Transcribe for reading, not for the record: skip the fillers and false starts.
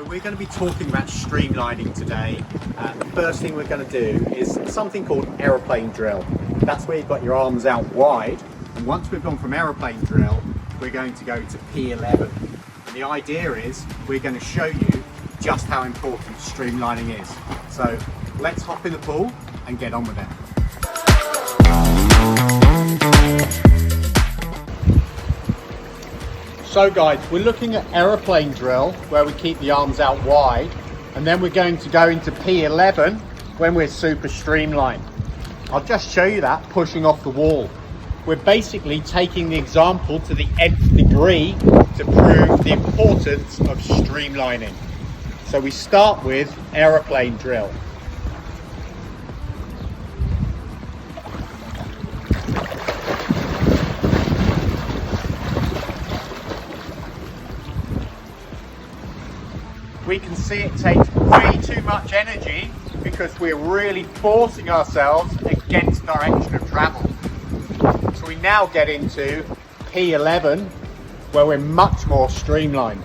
We're going to be talking about streamlining today. The first thing we're going to do is something called Aeroplane Drill. That's where you've got your arms out wide, and once we've gone from Aeroplane Drill, we're going to go to P11. And the idea is we're going to show you just how important streamlining is. So let's hop in the pool and get on with it. So guys, we're looking at Aeroplane Drill where we keep the arms out wide, and then we're going to go into P11 when we're super streamlined. I'll just show you that pushing off the wall. We're basically taking the example to the nth degree to prove the importance of streamlining. So we start with Aeroplane Drill. We can see it takes way too much energy because we're really forcing ourselves against direction of travel. So we now get into P11 where we're much more streamlined.